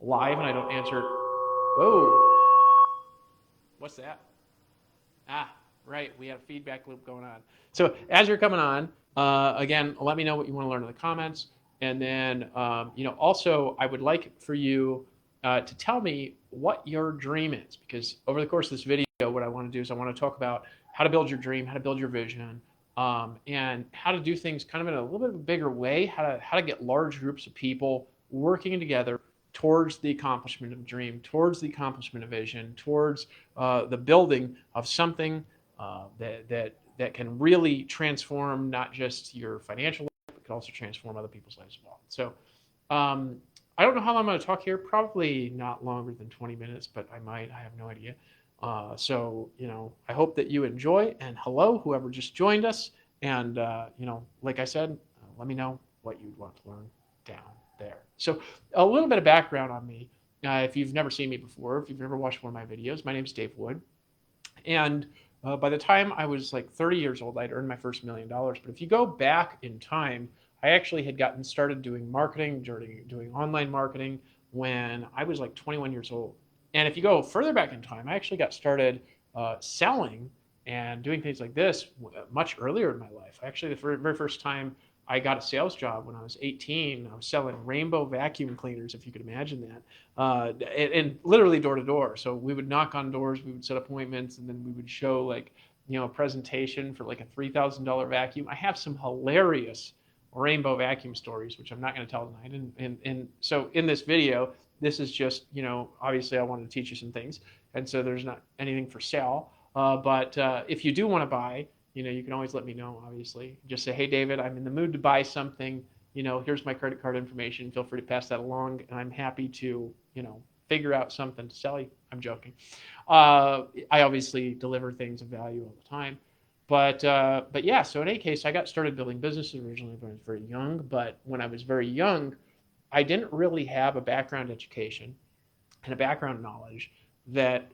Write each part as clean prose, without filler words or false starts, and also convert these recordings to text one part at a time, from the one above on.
live and I don't answer. Whoa, what's that? Ah, right, we have a feedback loop going on. So as you're coming on, again, let me know what you want to learn in the comments. And then, also I would like for you to tell me what your dream is, because over the course of this video, what I want to do is I want to talk about how to build your dream, how to build your vision, and how to do things kind of in a little bit of a bigger way, how to get large groups of people working together towards the accomplishment of a dream, towards the accomplishment of vision, towards the building of something that can really transform not just your financial life, but can also transform other people's lives as well. So I don't know how long I'm going to talk here. Probably not longer than 20 minutes, but I might. I have no idea. I hope that you enjoy. And hello, whoever just joined us. And like I said, let me know what you'd want to learn down there. So a little bit of background on me. If you've never seen me before, if you've never watched one of my videos, my name is Dave Wood. And by the time I was like 30 years old, I'd earned my first $1 million. But if you go back in time, I actually had gotten started doing marketing, doing online marketing when I was like 21 years old. And if you go further back in time, I actually got started selling and doing things like this much earlier in my life. Actually, the very first time I got a sales job when I was 18. I was selling rainbow vacuum cleaners, if you could imagine that, and literally door to door. So we would knock on doors, we would set appointments, and then we would show a presentation for like a $3,000 vacuum. I have some hilarious rainbow vacuum stories, which I'm not going to tell tonight. And so in this video, this is just, obviously I wanted to teach you some things. And so there's not anything for sale. But if you do want to buy, you can always let me know, obviously. Just say, hey, David, I'm in the mood to buy something. Here's my credit card information. Feel free to pass that along. And I'm happy to, figure out something to sell you. I'm joking. I obviously deliver things of value all the time. But yeah, so in any case, I got started building businesses originally when I was very young. But when I was very young, I didn't really have a background education and a background knowledge that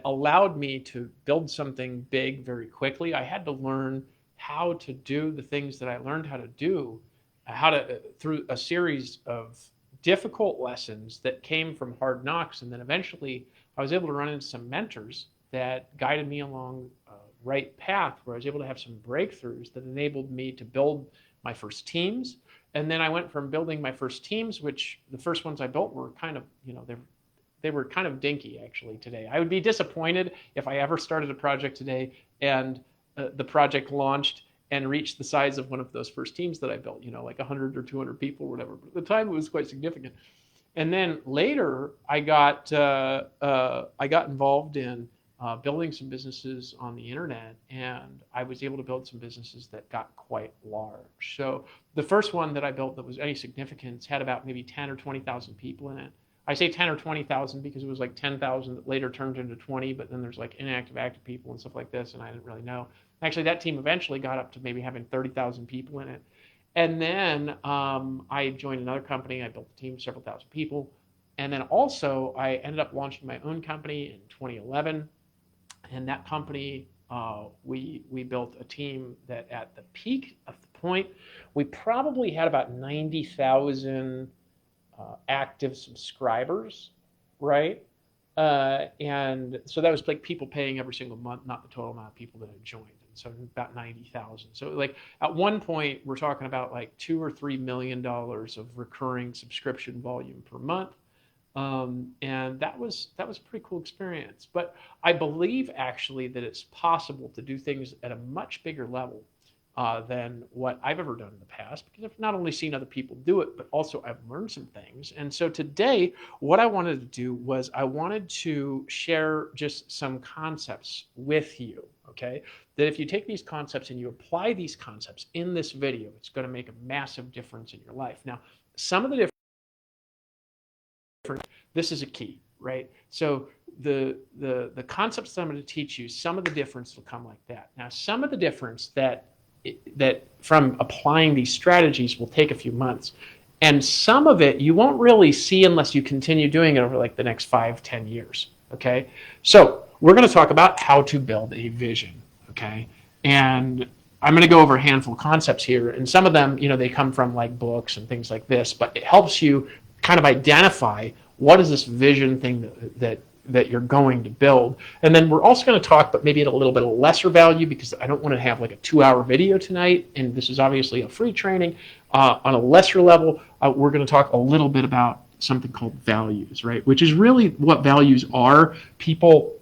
allowed me to build something big very quickly. I had to learn how to do the things that I learned how to do, through a series of difficult lessons that came from hard knocks. And then eventually I was able to run into some mentors that guided me along a right path, where I was able to have some breakthroughs that enabled me to build my first teams. And then I went from building my first teams, which the first ones I built were kind of, they were kind of dinky actually today. I would be disappointed if I ever started a project today and the project launched and reached the size of one of those first teams that I built, like 100 or 200 people or whatever. But at the time it was quite significant. And then later I got involved in building some businesses on the internet, and I was able to build some businesses that got quite large. So the first one that I built that was any significance had about maybe 10 or 20,000 people in it. I say 10 or 20,000 because it was like 10,000 that later turned into 20, but then there's like inactive, active people and stuff like this, and I didn't really know. Actually, that team eventually got up to maybe having 30,000 people in it. And then I joined another company. I built a team of several thousand people. And then also I ended up launching my own company in 2011. And that company, we built a team that at the peak of the point, we probably had about 90,000 active subscribers, right? And so that was like people paying every single month, not the total amount of people that had joined. And so about 90,000. So like at one point, we're talking about like $2 or $3 million of recurring subscription volume per month. And that was a pretty cool experience. But I believe actually that it's possible to do things at a much bigger level than what I've ever done in the past, because I've not only seen other people do it, but also I've learned some things. And so today, what I wanted to do was I wanted to share just some concepts with you, okay? That if you take these concepts and you apply these concepts in this video, it's going to make a massive difference in your life. Now, some of the different, this is a key, right? So the concepts that I'm going to teach you, some of the difference will come like that. Now, some of the difference that from applying these strategies will take a few months. And some of it you won't really see unless you continue doing it over like the next 5-10 years, okay? So we're going to talk about how to build a vision, okay? And I'm going to go over a handful of concepts here, and some of them, they come from like books and things like this, but it helps you kind of identify what is this vision thing that you're going to build. And then we're also going to talk, but maybe at a little bit of lesser value, because I don't want to have like a 2-hour video tonight, and this is obviously a free training. On a lesser level, we're going to talk a little bit about something called values, right? Which is really what values are. People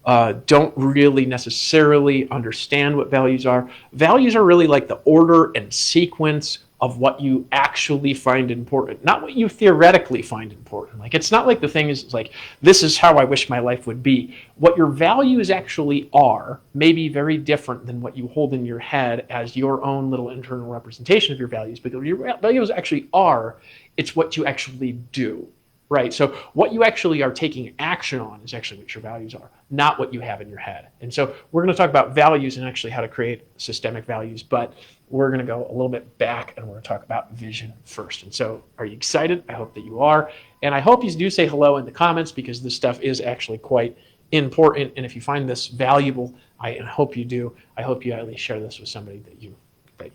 don't really necessarily understand what values are. Values are really like the order and sequence of what you actually find important, not what you theoretically find important. Like, it's not like the thing is like, this is how I wish my life would be. What your values actually are may be very different than what you hold in your head as your own little internal representation of your values, but your values actually are, it's what you actually do. Right. So what you actually are taking action on is actually what your values are, not what you have in your head. And so we're going to talk about values and actually how to create systemic values, but we're going to go a little bit back and we're going to talk about vision first. And so are you excited? I hope that you are. And I hope you do say hello in the comments, because this stuff is actually quite important. And if you find this valuable, I hope you do. I hope you at least share this with somebody that you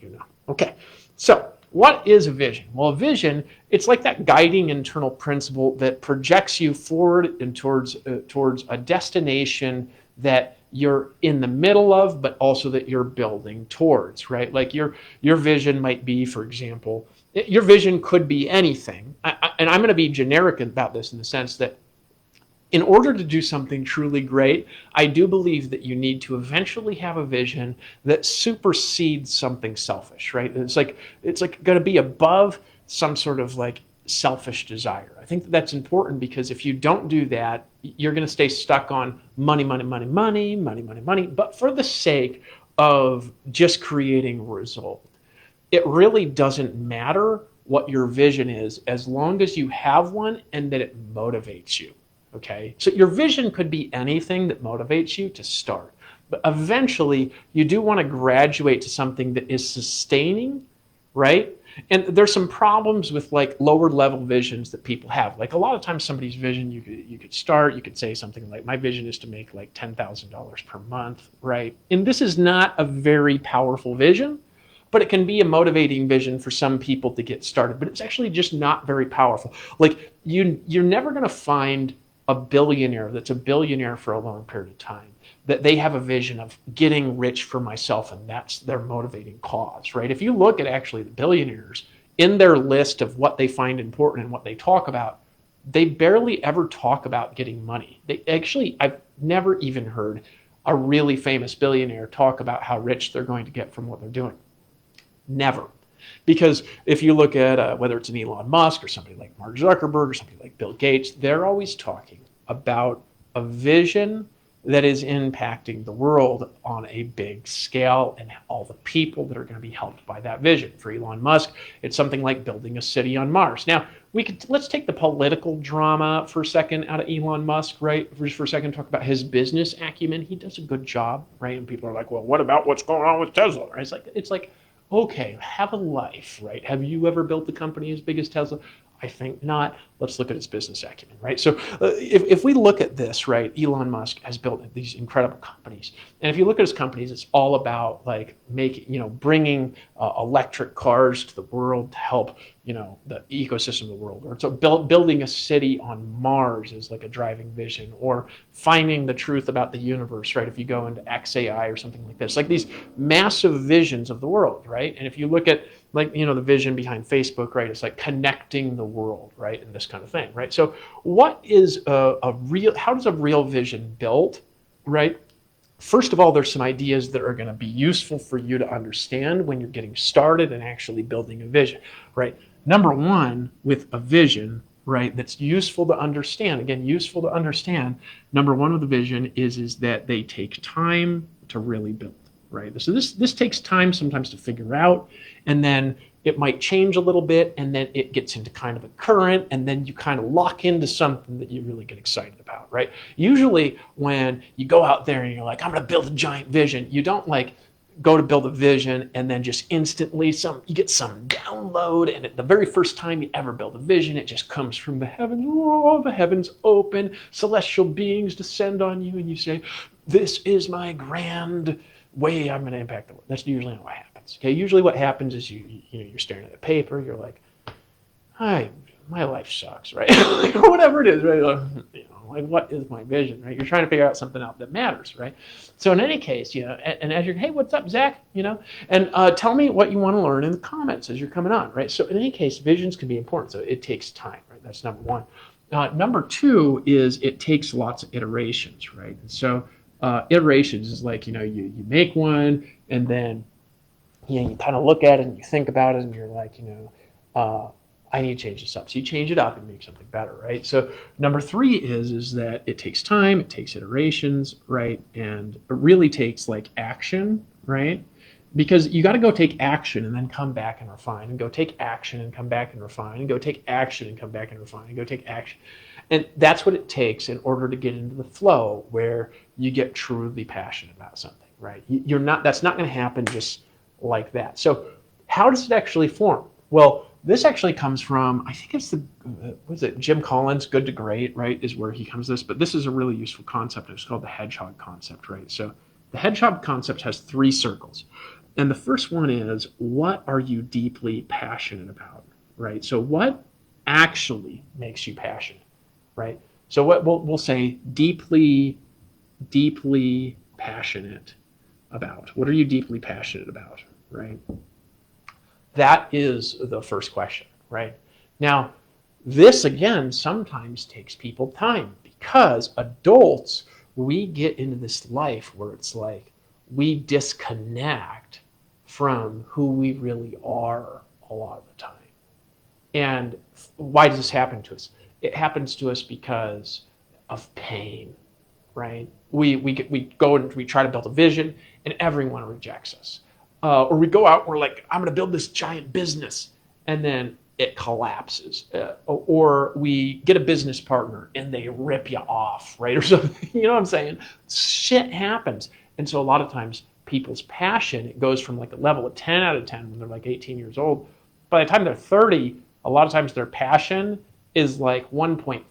know. Okay. So what is a vision? Well, a vision, it's like that guiding internal principle that projects you forward and towards a destination that you're in the middle of, but also that you're building towards, right? Like your vision might be, for example, your vision could be anything. And I'm going to be generic about this in the sense that in order to do something truly great, I do believe that you need to eventually have a vision that supersedes something selfish, right? It's like going to be above some sort of like selfish desire. I think that's important, because if you don't do that, you're going to stay stuck on money, but for the sake of just creating a result. It really doesn't matter what your vision is as long as you have one and that it motivates you. Okay, so your vision could be anything that motivates you to start, but eventually you do want to graduate to something that is sustaining, right? And there's some problems with like lower level visions that people have. Like a lot of times somebody's vision, you could say something like, my vision is to make like $10,000 per month, right? And this is not a very powerful vision, but it can be a motivating vision for some people to get started, but it's actually just not very powerful. Like you're never going to find a billionaire that's a billionaire for a long period of time that they have a vision of getting rich for myself, and that's their motivating cause, right? If you look at actually the billionaires in their list of what they find important and what they talk about, they barely ever talk about getting money. I've never even heard a really famous billionaire talk about how rich they're going to get from what they're doing. Never. Because if you look at whether it's an Elon Musk or somebody like Mark Zuckerberg or somebody like Bill Gates, they're always talking about a vision that is impacting the world on a big scale and all the people that are going to be helped by that vision. For Elon Musk, it's something like building a city on Mars. Now, let's take the political drama for a second out of Elon Musk, right? For a second, talk about his business acumen. He does a good job, right? And people are like, well, what about what's going on with Tesla? Right? It's like, okay, have a life, right? Have you ever built a company as big as Tesla? I think not. Let's look at its business acumen, right? So if we look at this, right, Elon Musk has built these incredible companies. And if you look at his companies, it's all about like bringing electric cars to the world to help, the ecosystem of the world. Or so building a city on Mars is like a driving vision, or finding the truth about the universe, right? If you go into XAI or something like this, like these massive visions of the world, right? And if you look at the vision behind Facebook, right? It's like connecting the world, right? And this kind of thing, right? So how does a real vision build, right? First of all, there's some ideas that are going to be useful for you to understand when you're getting started and actually building a vision, right? Number one, with a vision, right, that's useful to understand. Again, useful to understand. Number one with the vision is that they take time to really build, right? So this takes time sometimes to figure out, and then it might change a little bit, and then it gets into kind of a current, and then you kind of lock into something that you really get excited about, right? Usually when you go out there and you're like, I'm going to build a giant vision, you don't like go to build a vision and then just instantly you get some download, and at the very first time you ever build a vision, it just comes from the heavens. Oh, the heavens open, celestial beings descend on you, and you say, this is my grand way I'm going to impact the world. That's usually not what happens. Okay, usually what happens is you're staring at a paper, you're like, hi, my life sucks, right? Like, whatever it is, right? Like, what is my vision, right? You're trying to figure out something out that matters, right? So in any case, and as you're, hey, what's up, Zach? And tell me what you want to learn in the comments as you're coming on, right? So in any case, visions can be important. So it takes time, right? That's number one. Number two is it takes lots of iterations, right? And so iterations is like, you make one and then, you kind of look at it and you think about it and you're like, I need to change this up. So you change it up and make something better, right? So number three is that it takes time, it takes iterations, right? And it really takes like action, right? Because you got to go take action and then come back and refine, and go take action and come back and refine, and go take action and come back and refine, and go take action. And that's what it takes in order to get into the flow where you get truly passionate about something, right? That's not going to happen just like that. So how does it actually form? Well, this actually comes from, I think it's Jim Collins, Good to Great, right, is where he comes this, but this is a really useful concept. It's called the hedgehog concept, right? So the hedgehog concept has 3 circles. And the first one is, what are you deeply passionate about, right? So what actually makes you passionate, right? So what we'll say deeply passionate about. What are you deeply passionate about, right? That is the first question, right? Now, this again sometimes takes people time because adults, we get into this life where it's like we disconnect from who we really are a lot of the time. And why does this happen to us? It happens to us because of pain, right? We go and we try to build a vision and everyone rejects us. Or we go out and we're like, I'm going to build this giant business, and then it collapses. Or we get a business partner and they rip you off, right? Or something, you know what I'm saying? Shit happens. And so a lot of times people's passion, it goes from like a level of 10 out of 10 when they're like 18 years old. By the time they're 30, a lot of times their passion is like 1.5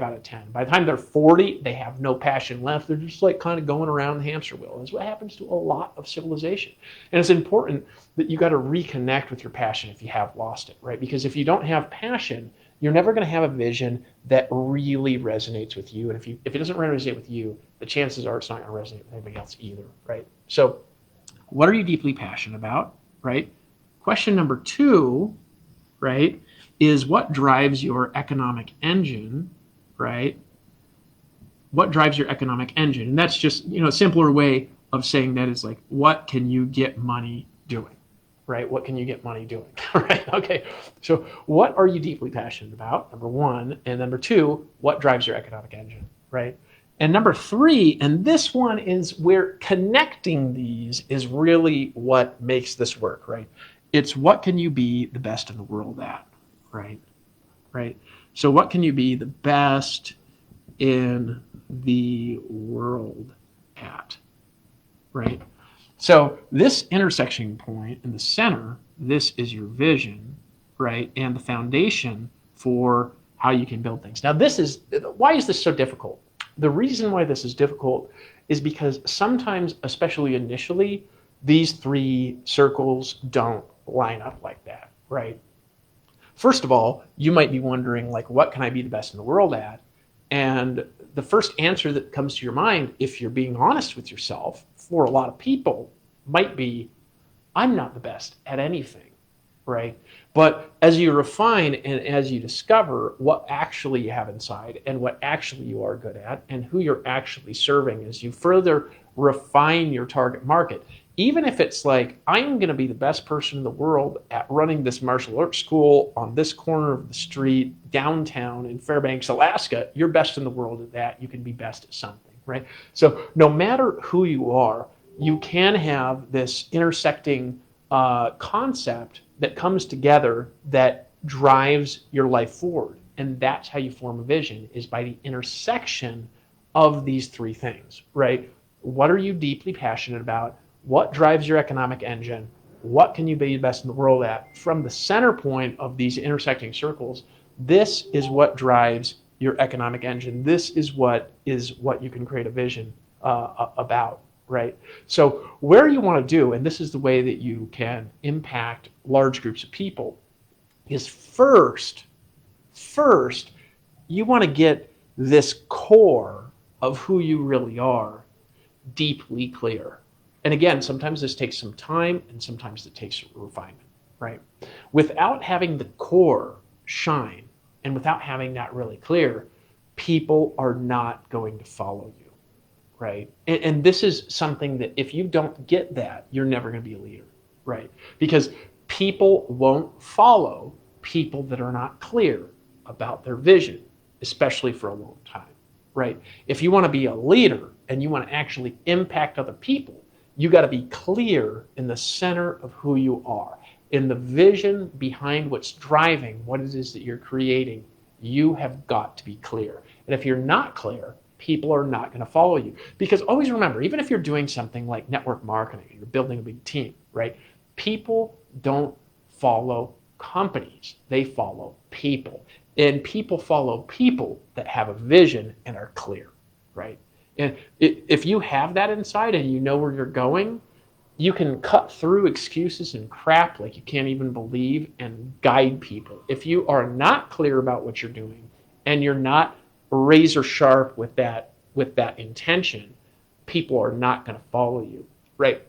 out of 10. By the time they're 40, they have no passion left. They're just like kind of going around the hamster wheel. That's what happens to a lot of civilization. And it's important that you got to reconnect with your passion if you have lost it, right? Because if you don't have passion, you're never going to have a vision that really resonates with you. And if it doesn't resonate with you, the chances are it's not going to resonate with anybody else either, right? So what are you deeply passionate about, right? Question number 2, right, is what drives your economic engine, right? What drives your economic engine? And that's just, a simpler way of saying that is like, what can you get money doing, right? What can you get money doing, right? Okay, so what are you deeply passionate about, number 1, and number 2, what drives your economic engine, right? And number 3, and this one is where connecting these is really what makes this work, right? It's what can you be the best in the world at, right? Right? So what can you be the best in the world at, right? So this intersection point in the center, this is your vision, right? And the foundation for how you can build things. Now why is this so difficult? The reason why this is difficult is because sometimes, especially initially, these 3 circles don't line up like that, right? First of all, you might be wondering, like, what can I be the best in the world at? And the first answer that comes to your mind, if you're being honest with yourself, for a lot of people, might be, I'm not the best at anything, right? But as you refine and as you discover what actually you have inside and what actually you are good at and who you're actually serving, as you further refine your target market, even if it's like, I'm going to be the best person in the world at running this martial arts school on this corner of the street downtown in Fairbanks, Alaska, you're best in the world at that. You can be best at something, right? So no matter who you are, you can have this intersecting concept that comes together that drives your life forward. And that's how you form a vision, is by the intersection of these 3 things, right? What are you deeply passionate about? What drives your economic engine? What can you be the best in the world at? From the center point of these intersecting circles, this is what drives your economic engine. This is what you can create a vision about, right? So where you want to do, and this is the way that you can impact large groups of people, is first first, you want to get this core of who you really are deeply clear. And again, sometimes this takes some time and sometimes it takes refinement, right? Without having the core shine and without having that really clear, people are not going to follow you, right? And this is something that if you don't get that, you're never going to be a leader, right? Because people won't follow people that are not clear about their vision, especially for a long time, right? If you want to be a leader and you want to actually impact other people, you got to be clear in the center of who you are, in the vision behind what's driving what it is that you're creating. You have got to be clear. And if you're not clear, people are not going to follow you. Because always remember, even if you're doing something like network marketing, you're building a big team, right? People don't follow companies. They follow people. And people follow people that have a vision and are clear, right? And if you have that inside and you know where you're going, you can cut through excuses and crap like you can't even believe and guide people. If you are not clear about what you're doing and you're not razor sharp with that intention, people are not going to follow you, right?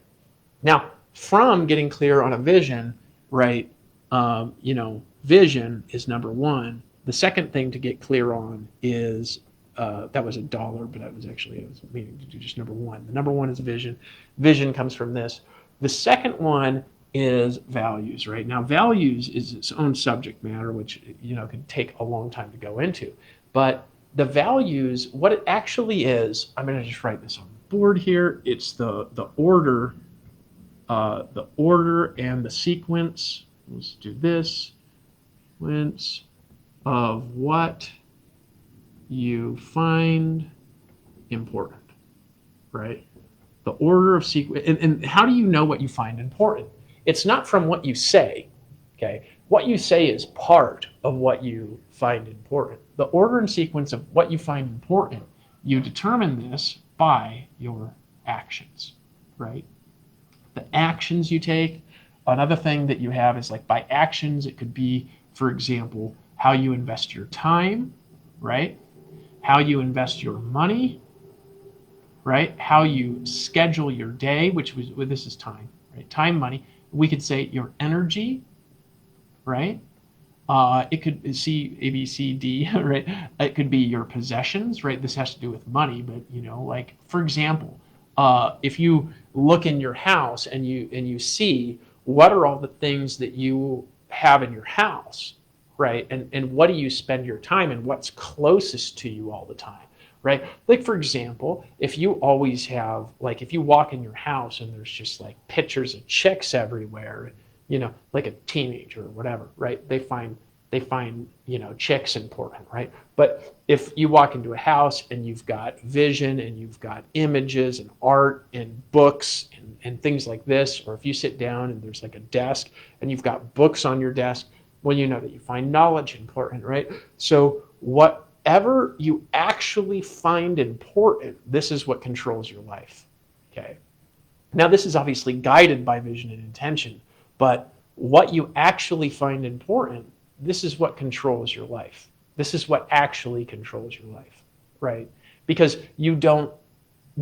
Now, from getting clear on a vision, right? Vision is number one. The second thing to get clear on is that was $1, but I was meaning to do just number one. The number one is vision. Vision comes from this. The second one is values, right? Now, values is its own subject matter, which could take a long time to go into. But the values, what it actually is, I'm going to just write this on the board here. It's the order and the sequence. Let's do this. Sequence of what you find important, right? The order of sequence. And how do you know what you find important? It's not from what you say, okay? What you say is part of what you find important. The order and sequence of what you find important, you determine this by your actions, right? The actions you take. Another thing that you have is like by actions, it could be, for example, how you invest your time, right? How you invest your money, right? How you schedule your day, this is time, right? Time, money. We could say your energy, right? It could see A, B, C, D, right? It could be your possessions, right? This has to do with money, but like for example, if you look in your house and you see what are all the things that you have in your house, right? And what do you spend your time in? What's closest to you all the time, right? Like, for example, if you always have, like, if you walk in your house and there's just like pictures of chicks everywhere, like a teenager or whatever, right? They find chicks important, right? But if you walk into a house and you've got vision and you've got images and art and books and things like this, or if you sit down and there's like a desk and you've got books on your desk, well, you know that you find knowledge important, right? So whatever you actually find important, this is what controls your life, okay? Now, this is obviously guided by vision and intention, but what you actually find important, this is what controls your life. This is what actually controls your life, right? Because you don't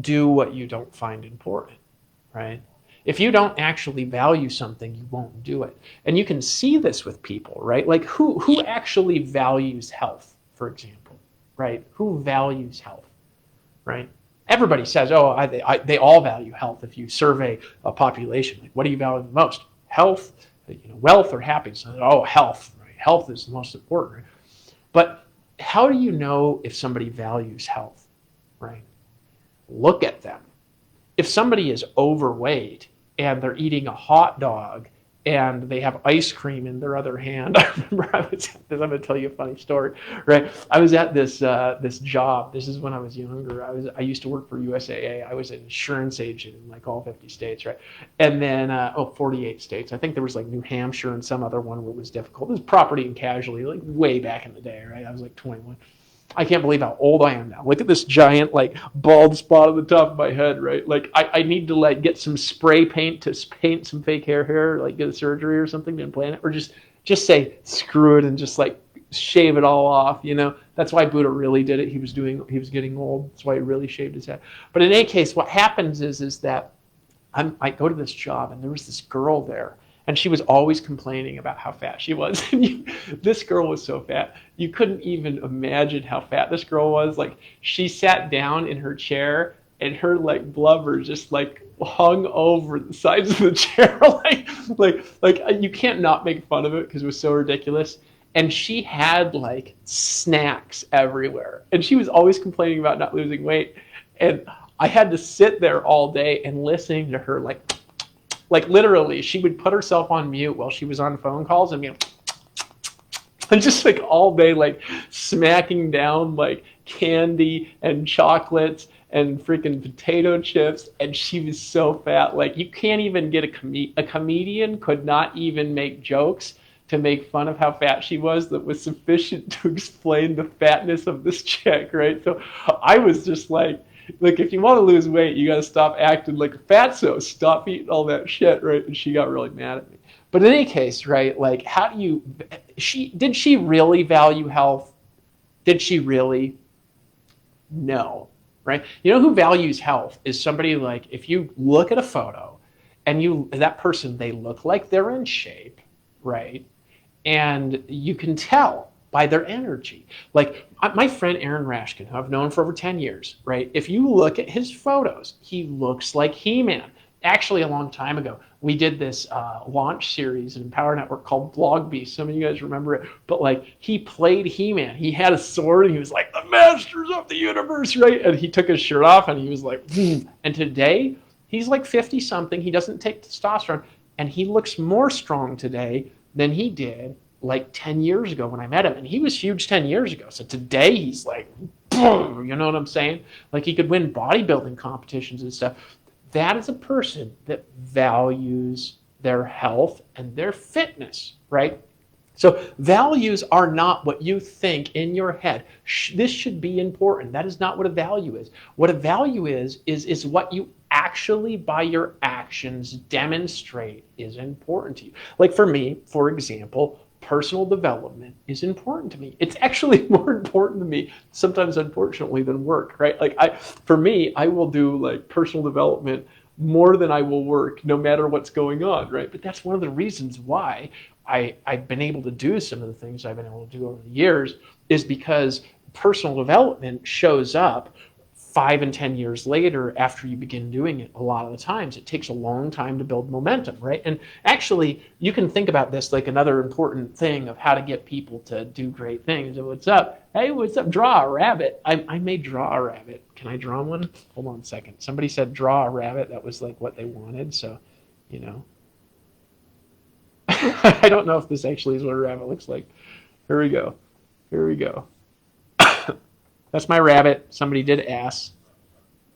do what you don't find important, right? If you don't actually value something, you won't do it. And you can see this with people, right? Like who actually values health, for example, right? Who values health, right? Everybody says, they all value health. If you survey a population, like, what do you value the most? Health, wealth, or happiness? Oh, health, right? Health is the most important, right? But how do you know if somebody values health, right? Look at them. If somebody is overweight and they're eating a hot dog and they have ice cream in their other hand. I remember I'm going to tell you a funny story, right? I was at this job. This is when I was younger. I used to work for USAA. I was an insurance agent in like all 50 states, right? And then, 48 states. I think there was like New Hampshire and some other one where it was difficult. It was property and casualty, like way back in the day, right? I was like 21. I can't believe how old I am now. Look at this giant, like, bald spot on the top of my head, right? Like, I need to, like, get some spray paint to paint some fake hair, like, get a surgery or something to implant it, or just say, screw it, and just, like, shave it all off, you know. That's why Buddha really did it. He was getting old. That's why he really shaved his head. But in any case, what happens is that I go to this job, and there was this girl there, and she was always complaining about how fat she was. This girl was so fat, you couldn't even imagine how fat this girl was. Like, she sat down in her chair, and her like blubber just like hung over the sides of the chair, like you can't not make fun of it because it was so ridiculous. And she had like snacks everywhere, and she was always complaining about not losing weight. And I had to sit there all day and listening to her like literally, she would put herself on mute while she was on phone calls and and just like all day, like smacking down like candy and chocolates and freaking potato chips. And she was so fat, like you can't even get a comedian could not even make jokes to make fun of how fat she was that was sufficient to explain the fatness of this chick, right? So I was just like, if you want to lose weight, you got to stop acting like a fatso. Stop eating all that shit, right? And she got really mad at me. But in any case, right, like, how do you, did she really value health? Did she really? No, right? You know who values health is somebody like, if you look at a photo and that person, they look like they're in shape, right? And you can tell by their energy. Like my friend Aaron Rashkin, who I've known for over 10 years, right? If you look at his photos, he looks like He-Man. Actually, a long time ago, we did this launch series in Power Network called Blog Beast. Some of you guys remember it. But like, he played He-Man. He had a sword, and he was like, the masters of the universe, right? And he took his shirt off, and he was like, and today, he's like 50-something. He doesn't take testosterone, and he looks more strong today than he did like 10 years ago when I met him. And he was huge 10 years ago. So today he's like, boom, you know what I'm saying? Like, he could win bodybuilding competitions and stuff. That is a person that values their health and their fitness, right? So values are not what you think in your head. This should be important. That is not what a value is. What a value is what you actually, by your actions, demonstrate is important to you. Like for me, for example, personal development is important to me. It's actually more important to me sometimes, unfortunately, than work, right? Like for me, I will do like personal development more than I will work, no matter what's going on, right? But that's one of the reasons why I've been able to do some of the things I've been able to do over the years, is because personal development shows up 5 and 10 years later after you begin doing it. A lot of the times it takes a long time to build momentum, right? And actually, you can think about this like another important thing of how to get people to do great things. And what's up? Hey, what's up? Draw a rabbit. I may draw a rabbit. Can I draw one? Hold on a second. Somebody said draw a rabbit. That was like what they wanted. So, you know. I don't know if this actually is what a rabbit looks like. Here we go. Here we go. That's my rabbit. Somebody did ask.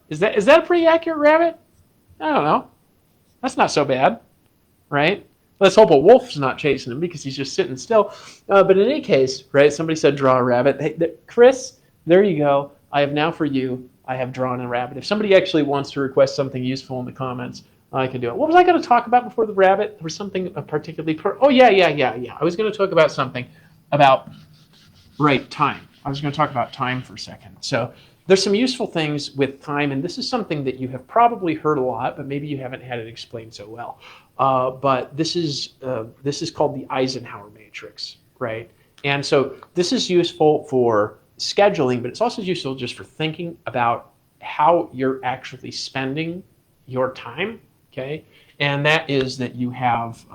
Is that a pretty accurate rabbit? I don't know. That's not so bad, right? Let's hope a wolf's not chasing him because he's just sitting still. But in any case, right, somebody said draw a rabbit. Hey, Chris, there you go. I have now for you, I have drawn a rabbit. If somebody actually wants to request something useful in the comments, I can do it. What was I going to talk about before the rabbit? There was something particularly... Oh, yeah. I was going to talk about something about, right, time. I was going to talk about time for a second. So there's some useful things with time, and this is something that you have probably heard a lot, but maybe you haven't had it explained so well. But this is called the Eisenhower matrix, right? And so this is useful for scheduling, but it's also useful just for thinking about how you're actually spending your time, okay? And that is that you have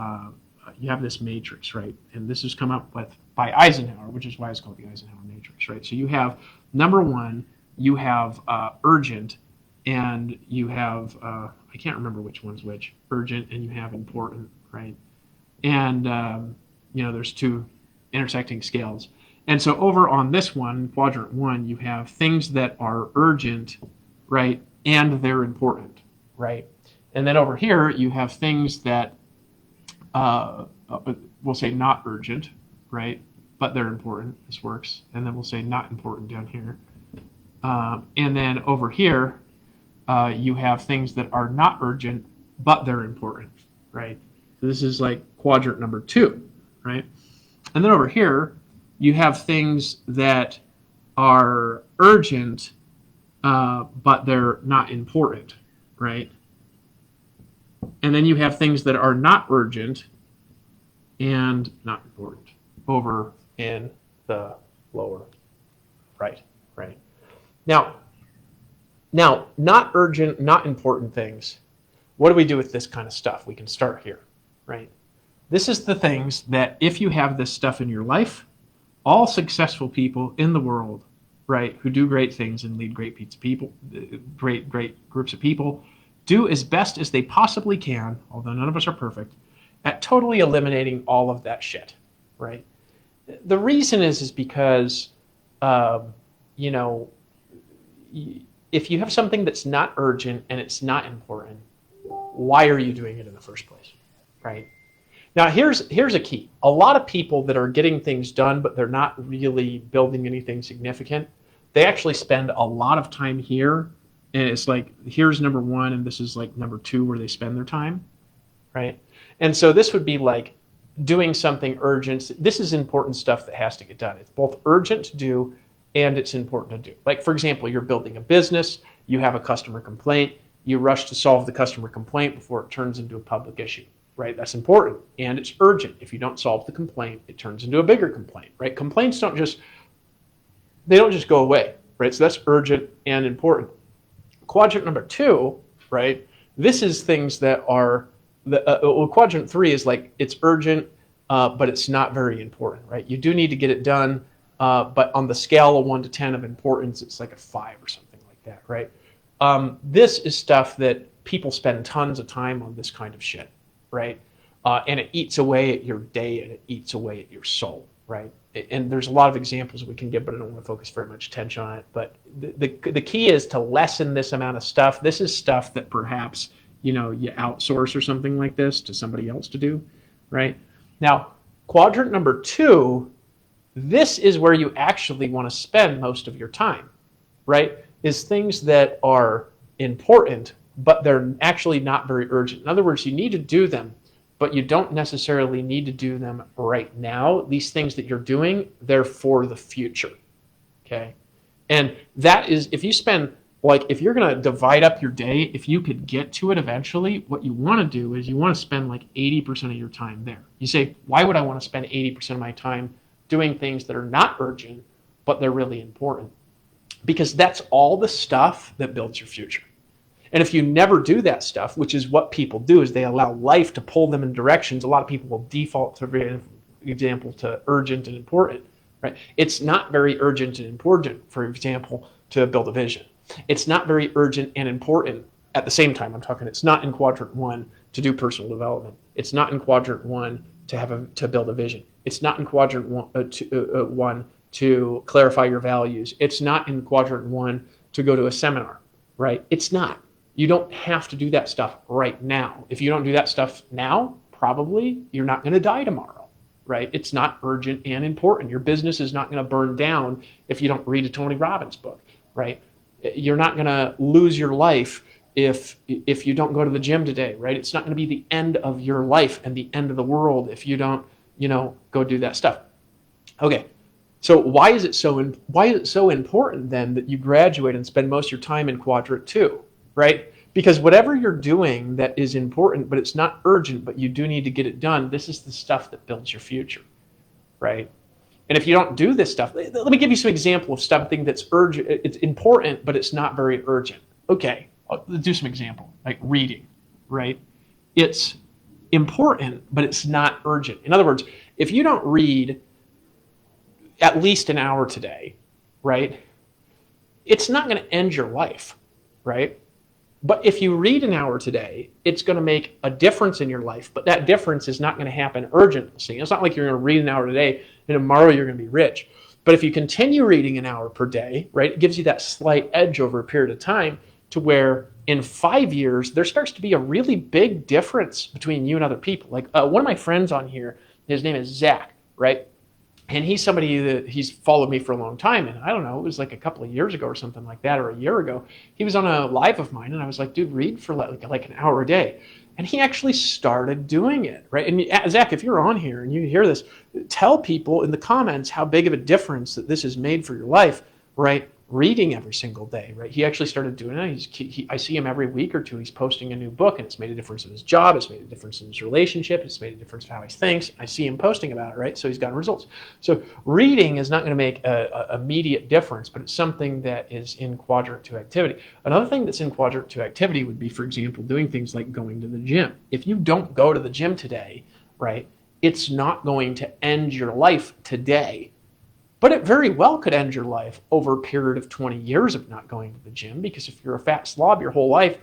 this matrix, right? And this has come up with by Eisenhower, which is why it's called the Eisenhower matrix, right? So you have, number one, you have urgent, and you have, I can't remember which one's which, urgent, and you have important, right? And, there's two intersecting scales. And so over on this one, quadrant one, you have things that are urgent, right? And they're important, right? And then over here, you have things that we'll say not urgent, right? But they're important. This works. And then we'll say not important down here. And then over here, you have things that are not urgent, but they're important, right? So this is like quadrant number two, right? And then over here, you have things that are urgent, but they're not important, right? And then you have things that are not urgent and not important over in the lower right. Now, not urgent, not important things. What do we do with this kind of stuff? We can start here, right? This is the things that if you have this stuff in your life, all successful people in the world, right, who do great things and lead great groups of people, do as best as they possibly can, although none of us are perfect, at totally eliminating all of that shit, right? The reason is because, you know, if you have something that's not urgent and it's not important, why are you doing it in the first place, right? Now, here's a key. A lot of people that are getting things done, but they're not really building anything significant, they actually spend a lot of time here, and it's like, here's number one, and this is like number two where they spend their time, right? And so this would be like doing something urgent. This is important stuff that has to get done. It's both urgent to do and it's important to do. Like, for example, you're building a business, you have a customer complaint, you rush to solve the customer complaint before it turns into a public issue, right? That's important and it's urgent. If you don't solve the complaint, it turns into a bigger complaint, right? Complaints don't just go away, right? So that's urgent and important. Quadrant number two, right? This is things that are, quadrant three is like, it's urgent, but it's not very important, right? You do need to get it done, but on the scale of 1 to 10 of importance, it's like a 5 or something like that, right? This is stuff that people spend tons of time on, this kind of shit, right? And it eats away at your day and it eats away at your soul, right? And there's a lot of examples we can give, but I don't want to focus very much attention on it. But the key is to lessen this amount of stuff. This is stuff that perhaps, you outsource or something like this to somebody else to do, right? Now, quadrant number two, this is where you actually want to spend most of your time, right? Is things that are important, but they're actually not very urgent. In other words, you need to do them, but you don't necessarily need to do them right now. These things that you're doing, they're for the future, okay? And that is, if you spend, like, if you're going to divide up your day, if you could get to it eventually, what you want to do is you want to spend like 80% of your time there. You say, why would I want to spend 80% of my time doing things that are not urgent, but they're really important? Because that's all the stuff that builds your future. And if you never do that stuff, which is what people do, is they allow life to pull them in directions. A lot of people will default, for example, to urgent and important, right? It's not very urgent and important, for example, to build a vision. It's not very urgent and important at the same time. I'm talking, it's not in quadrant one to do personal development. It's not in quadrant one to build a vision. It's not in quadrant one to clarify your values. It's not in quadrant one to go to a seminar, right? It's not. You don't have to do that stuff right now. If you don't do that stuff now, probably you're not going to die tomorrow, right? It's not urgent and important. Your business is not going to burn down if you don't read a Tony Robbins book, right? You're not going to lose your life if you don't go to the gym today, right? It's not going to be the end of your life and the end of the world if you don't, go do that stuff. Okay. So why is it so important then that you graduate and spend most of your time in quadrant two, right? Because whatever you're doing that is important, but it's not urgent, but you do need to get it done, this is the stuff that builds your future, right? And if you don't do this stuff, let me give you some example of something that's urgent. It's important, but it's not very urgent. Okay, let's do some example, like reading, right? It's important, but it's not urgent. In other words, if you don't read at least an hour today, right, it's not going to end your life, right? But if you read an hour today, it's going to make a difference in your life, but that difference is not going to happen urgently. It's not like you're going to read an hour today and tomorrow you're going to be rich. But if you continue reading an hour per day, right, it gives you that slight edge over a period of time to where in 5 years, there starts to be a really big difference between you and other people. Like one of my friends on here, his name is Zach, right? And he's somebody that he's followed me for a long time. And I don't know, it was like a couple of years ago or something like that, or a year ago. He was on a live of mine and I was like, dude, read for like an hour a day. And he actually started doing it, right? And Zach, if you're on here and you hear this, tell people in the comments how big of a difference that this has made for your life, right? Reading every single day, right? He actually started doing it. I see him every week or two. He's posting a new book, and it's made a difference in his job. It's made a difference in his relationship. It's made a difference in how he thinks. I see him posting about it, right? So he's gotten results. So reading is not going to make a immediate difference, but it's something that is in quadrant 2 activity. Another thing that's in quadrant 2 activity would be, for example, doing things like going to the gym. If you don't go to the gym today, right, it's not going to end your life today. But it very well could end your life over a period of 20 years of not going to the gym, because if you're a fat slob your whole life,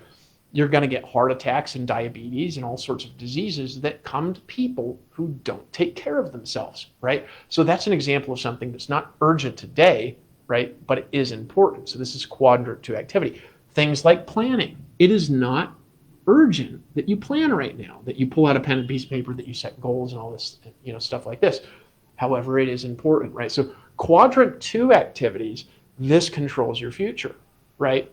you're going to get heart attacks and diabetes and all sorts of diseases that come to people who don't take care of themselves, right? So that's an example of something that's not urgent today, right? But it is important. So this is quadrant 2 activity. Things like planning. It is not urgent that you plan right now, that you pull out a pen and piece of paper, that you set goals and all this, stuff like this. However, it is important, right? So quadrant 2 activities, this controls your future, right?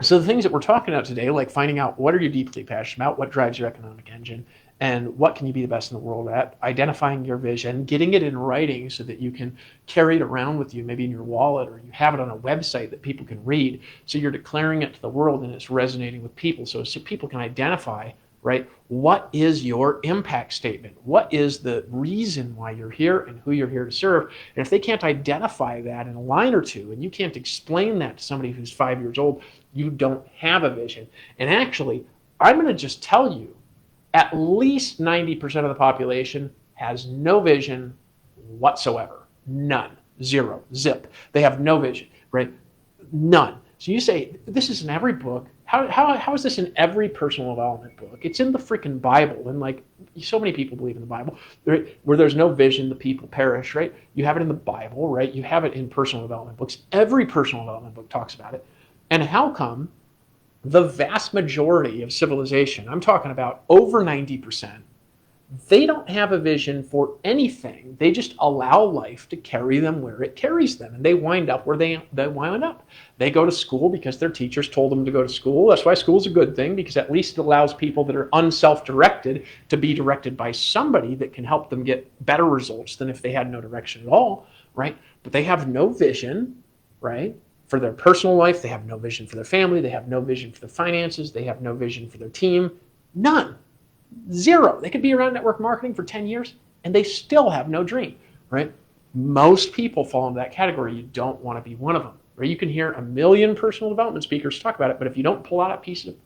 So the things that we're talking about today, like finding out what are you deeply passionate about, what drives your economic engine, and what can you be the best in the world at, identifying your vision, getting it in writing so that you can carry it around with you, maybe in your wallet, or you have it on a website that people can read. So you're declaring it to the world and it's resonating with people. So people can identify, right, what is your impact statement? What is the reason why you're here and who you're here to serve? And if they can't identify that in a line or two, and you can't explain that to somebody who's 5 years old, you don't have a vision. And actually, I'm going to just tell you, at least 90% of the population has no vision whatsoever. None. Zero. Zip. They have no vision, right? None. So you say, this is in every book. How is this in every personal development book? It's in the freaking Bible. And like, so many people believe in the Bible. Where there's no vision, the people perish, right? You have it in the Bible, right? You have it in personal development books. Every personal development book talks about it. And how come the vast majority of civilization, I'm talking about over 90%, they don't have a vision for anything. They just allow life to carry them where it carries them. And they wind up where they wind up. They go to school because their teachers told them to go to school. That's why school's a good thing, because at least it allows people that are unself-directed to be directed by somebody that can help them get better results than if they had no direction at all, right? But they have no vision, right, for their personal life. They have no vision for their family. They have no vision for their finances. They have no vision for their team. None. Zero. They could be around network marketing for 10 years and they still have no dream, right? Most people fall into that category. You don't want to be one of them. Or you can hear a million personal development speakers talk about it, but if you don't pull out a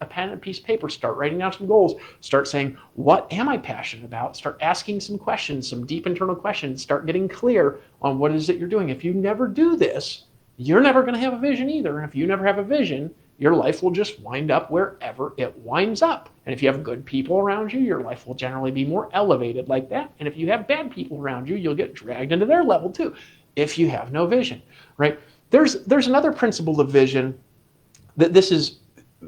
pen and a piece of paper, start writing down some goals, start saying, what am I passionate about? Start asking some questions, some deep internal questions, start getting clear on what it is that you're doing. If you never do this, you're never going to have a vision either. And if you never have a vision, your life will just wind up wherever it winds up. And if you have good people around you, your life will generally be more elevated like that. And if you have bad people around you, you'll get dragged into their level too, if you have no vision, right? There's another principle of vision that this is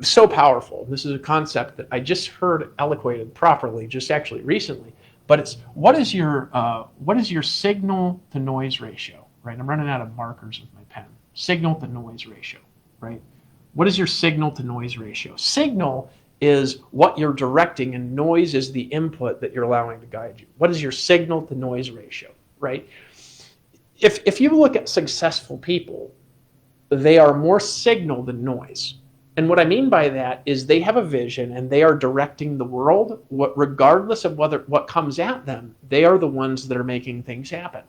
so powerful. This is a concept that I just heard eloquated properly just actually recently. But it's what is your signal to noise ratio, right? I'm running out of markers with my pen. Signal to noise ratio, right? What is your signal to noise ratio? Signal is what you're directing, and noise is the input that you're allowing to guide you. What is your signal to noise ratio, right? If you look at successful people, they are more signal than noise. And what I mean by that is they have a vision and they are directing the world. Regardless of what comes at them, they are the ones that are making things happen,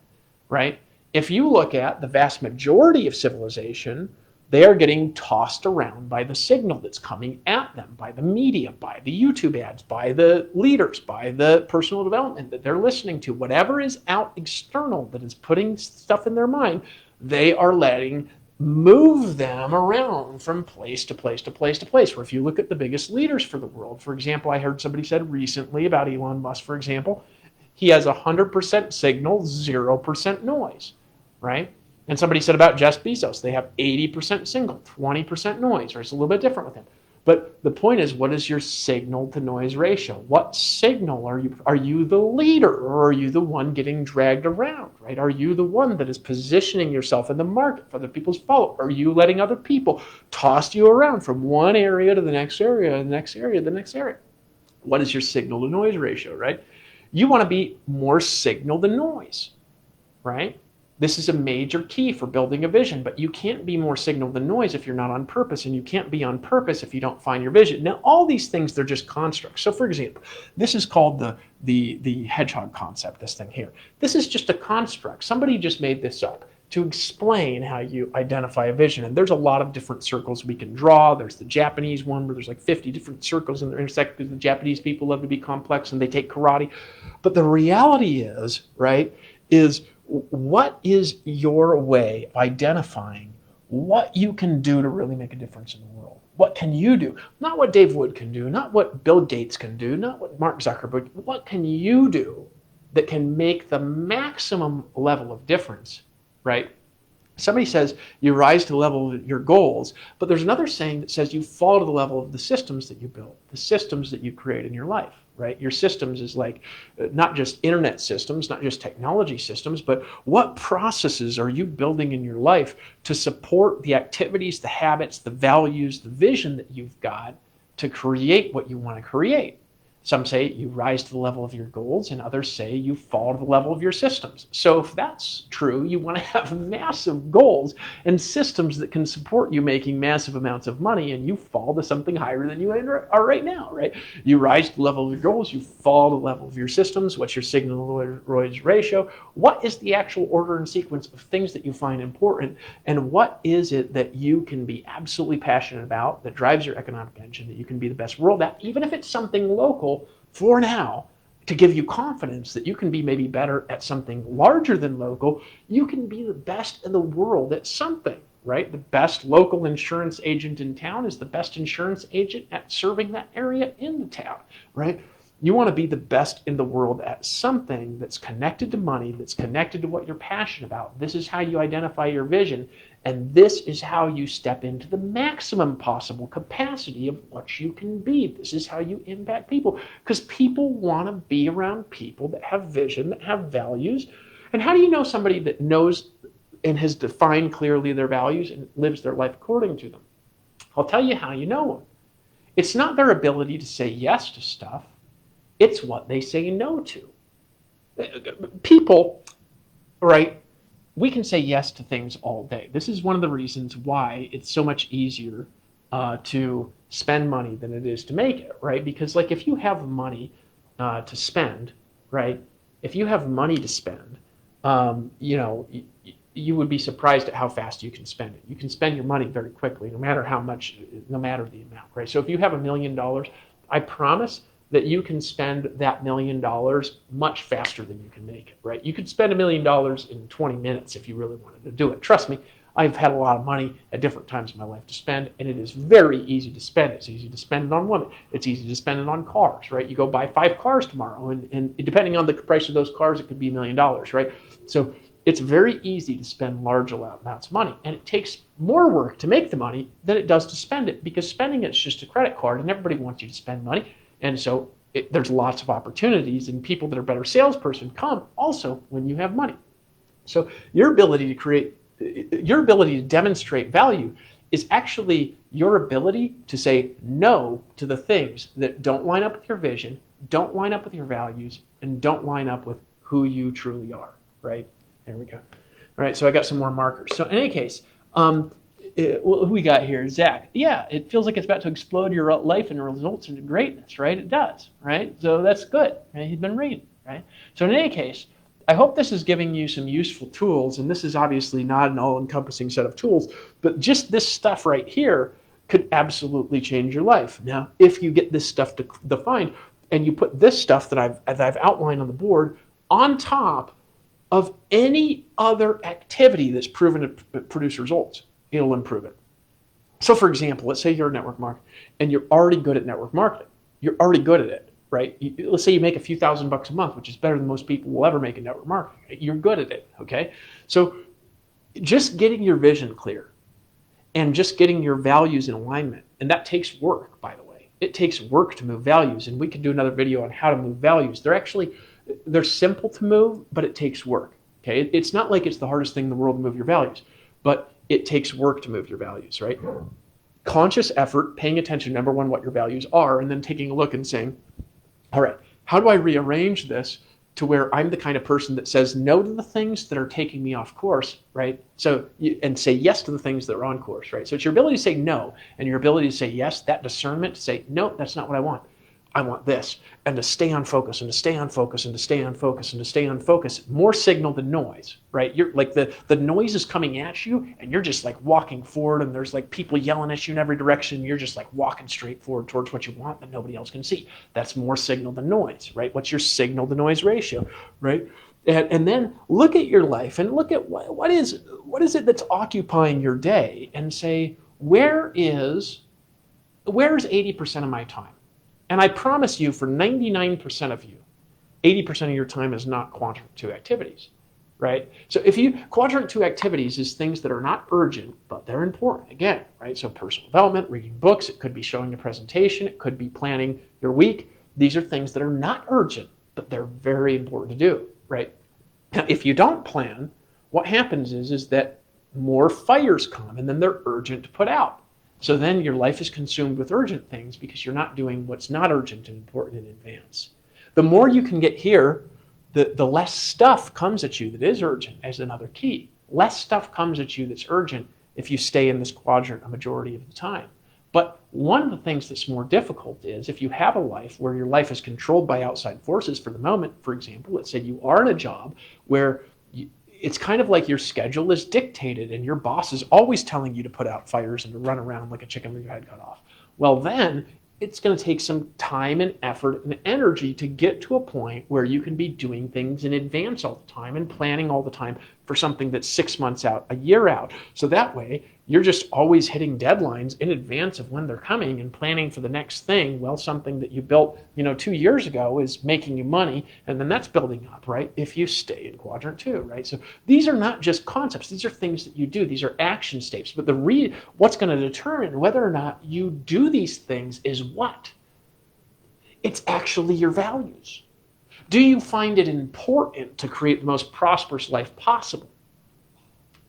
right? If you look at the vast majority of civilization, they are getting tossed around by the signal that's coming at them, by the media, by the YouTube ads, by the leaders, by the personal development that they're listening to. Whatever is out external that is putting stuff in their mind, they are letting move them around from place to place to place to place. Where if you look at the biggest leaders for the world, for example, I heard somebody said recently about Elon Musk, for example, he has 100% signal, 0% noise, right? And somebody said about Jeff Bezos, they have 80% signal, 20% noise, or it's a little bit different with him. But the point is, what is your signal to noise ratio? What signal are you? Are you the leader, or are you the one getting dragged around, right? Are you the one that is positioning yourself in the market for other people to follow? Are you letting other people toss you around from one area to the next area, the next area, the next area? What is your signal to noise ratio, right? You want to be more signal to noise, right? This is a major key for building a vision, but you can't be more signal than noise if you're not on purpose, and you can't be on purpose if you don't find your vision. Now, all these things, they're just constructs. So for example, this is called the hedgehog concept, this thing here. This is just a construct. Somebody just made this up to explain how you identify a vision. And there's a lot of different circles we can draw. There's the Japanese one where there's like 50 different circles and they're intersect because the Japanese people love to be complex and they take karate. But the reality is, right, is what is your way of identifying what you can do to really make a difference in the world? What can you do? Not what Dave Wood can do, not what Bill Gates can do, not what Mark Zuckerberg, what can you do that can make the maximum level of difference, right? Somebody says you rise to the level of your goals, but there's another saying that says you fall to the level of the systems that you build, the systems that you create in your life, right? Your systems is like not just internet systems, not just technology systems, but what processes are you building in your life to support the activities, the habits, the values, the vision that you've got to create what you want to create. Some say you rise to the level of your goals, and others say you fall to the level of your systems. So if that's true, you want to have massive goals and systems that can support you making massive amounts of money, and you fall to something higher than you are right now, right? You rise to the level of your goals, you fall to the level of your systems. What's your signal-to-noise ratio? What is the actual order and sequence of things that you find important, and what is it that you can be absolutely passionate about that drives your economic engine, that you can be the best world at, even if it's something local, for now, to give you confidence that you can be maybe better at something larger than local. You can be the best in the world at something, right? The best local insurance agent in town is the best insurance agent at serving that area in the town, right? You want to be the best in the world at something that's connected to money, that's connected to what you're passionate about. This is how you identify your vision, and this is how you step into the maximum possible capacity of what you can be. This is how you impact people, because people want to be around people that have vision, that have values. And how do you know somebody that knows and has defined clearly their values and lives their life according to them? I'll tell you how you know them. It's not their ability to say yes to stuff. It's what they say no to. People, right, we can say yes to things all day. This is one of the reasons why it's so much easier to spend money than it is to make it, right? Because like if you have money to spend, right, if you have money to spend, you would be surprised at how fast you can spend it. You can spend your money very quickly, no matter how much, no matter the amount, right? So if you have $1 million, I promise that you can spend that $1 million much faster than you can make it, right? You could spend $1 million in 20 minutes if you really wanted to do it. Trust me, I've had a lot of money at different times in my life to spend, and it is very easy to spend. It's easy to spend it on women. It's easy to spend it on cars, right? You go buy 5 cars tomorrow, and depending on the price of those cars, it could be $1 million, right? So it's very easy to spend large amounts of money, and it takes more work to make the money than it does to spend it, because spending it's just a credit card, and everybody wants you to spend money. And so there's lots of opportunities, and people that are better salesperson come also when you have money. So your ability to demonstrate value is actually your ability to say no to the things that don't line up with your vision, don't line up with your values, and don't line up with who you truly are, right? There we go. All right, so I got some more markers. So in any case, who we got here? Zach. Yeah, it feels like it's about to explode your life and results into greatness, right? It does, right? So that's good. Right? He's been reading, right? So in any case, I hope this is giving you some useful tools, and this is obviously not an all-encompassing set of tools, but just this stuff right here could absolutely change your life. Now, if you get this stuff defined, and you put this stuff that I've outlined on the board on top of any other activity that's proven to produce results, it'll improve it. So for example, let's say you're a network marketer and you're already good at network marketing. You're already good at it, right? Let's say you make a few $1,000s a month, which is better than most people will ever make in network marketing. Right? You're good at it, okay? So just getting your vision clear and just getting your values in alignment, and that takes work, by the way. It takes work to move values, and we could do another video on how to move values. They're simple to move, but it takes work, okay? It's not like it's the hardest thing in the world to move your values, but it takes work to move your values, right? Conscious effort, paying attention, number one, what your values are, and then taking a look and saying, All right, how do I rearrange this to where I'm the kind of person that says no to the things that are taking me off course, right? And say yes to the things that are on course, right? So it's your ability to say no and your ability to say yes, that discernment to say, no, that's not what I want. I want this, and to stay on focus, and to stay on focus, and to stay on focus, and to stay on focus. More signal than noise, right? You're like the noise is coming at you, and you're just like walking forward, and there's like people yelling at you in every direction. You're just like walking straight forward towards what you want that nobody else can see. That's more signal than noise, right? What's your signal to noise ratio, right? And then look at your life and look at what is it that's occupying your day, and say, where is 80% of my time? And I promise you, for 99% of you, 80% of your time is not quadrant 2 activities, right? So quadrant 2 activities is things that are not urgent, but they're important, again, right? So personal development, reading books, it could be showing a presentation, it could be planning your week. These are things that are not urgent, but they're very important to do, right? Now, if you don't plan, what happens is that more fires come, and then they're urgent to put out. So then your life is consumed with urgent things because you're not doing what's not urgent and important in advance. The more you can get here, the less stuff comes at you that is urgent, as another key. Less stuff comes at you that's urgent if you stay in this quadrant a majority of the time. But one of the things that's more difficult is if you have a life where your life is controlled by outside forces for the moment. For example, let's say you are in a job where it's kind of like your schedule is dictated and your boss is always telling you to put out fires and to run around like a chicken with your head cut off. Well, then it's going to take some time and effort and energy to get to a point where you can be doing things in advance all the time and planning all the time for something that's 6 months out, a year out. So that way you're just always hitting deadlines in advance of when they're coming and planning for the next thing. Well, something that you built, 2 years ago is making you money, and then that's building up, right? If you stay in quadrant 2, right? So these are not just concepts. These are things that you do. These are action states. But what's going to determine whether or not you do these things is what? It's actually your values. Do you find it important to create the most prosperous life possible?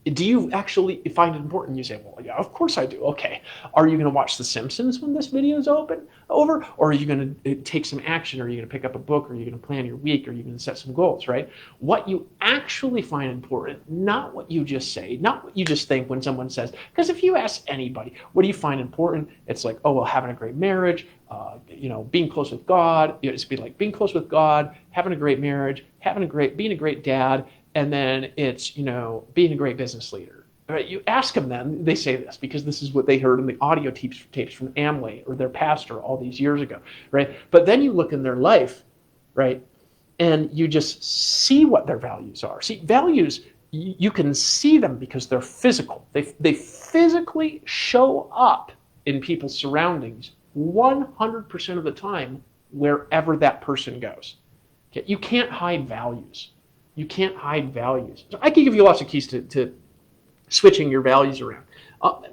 Do you actually find it important? You say, well, yeah, of course I do. Okay. Are you going to watch The Simpsons when this video is over? Or are you going to take some action? Or are you going to pick up a book? Or are you going to plan your week? Or are you going to set some goals, right? What you actually find important, not what you just say, not what you just think when someone says, because if you ask anybody, what do you find important? It's like, oh, well, having a great marriage, being close with God. It's be like being close with God, having a great marriage, being a great dad. And then it's, being a great business leader. Right? You ask them then, they say this because this is what they heard in the audio tapes from Amway or their pastor all these years ago, right? But then you look in their life, right, and you just see what their values are. See, values, you can see them because they're physical. They physically show up in people's surroundings 100% of the time wherever that person goes. Okay? You can't hide values. You can't hide values. So I can give you lots of keys to switching your values around.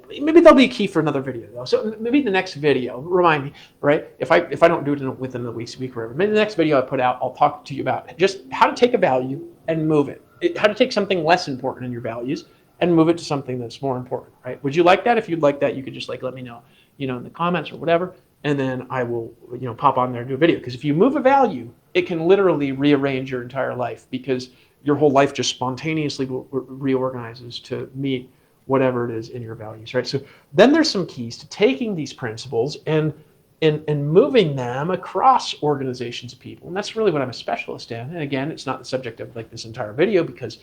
Maybe there'll be a key for another video though. So maybe the next video, remind me, right? If I don't do it within the week or whatever, maybe the next video I put out, I'll talk to you about just how to take a value and move it. How to take something less important in your values and move it to something that's more important, right? Would you like that? If you'd like that, you could just let me know, in the comments or whatever, and then I will, pop on there and do a video. Because if you move a value, it can literally rearrange your entire life because your whole life just spontaneously reorganizes to meet whatever it is in your values, right? So then there's some keys to taking these principles and moving them across organizations of people. And that's really what I'm a specialist in. And again, it's not the subject of this entire video because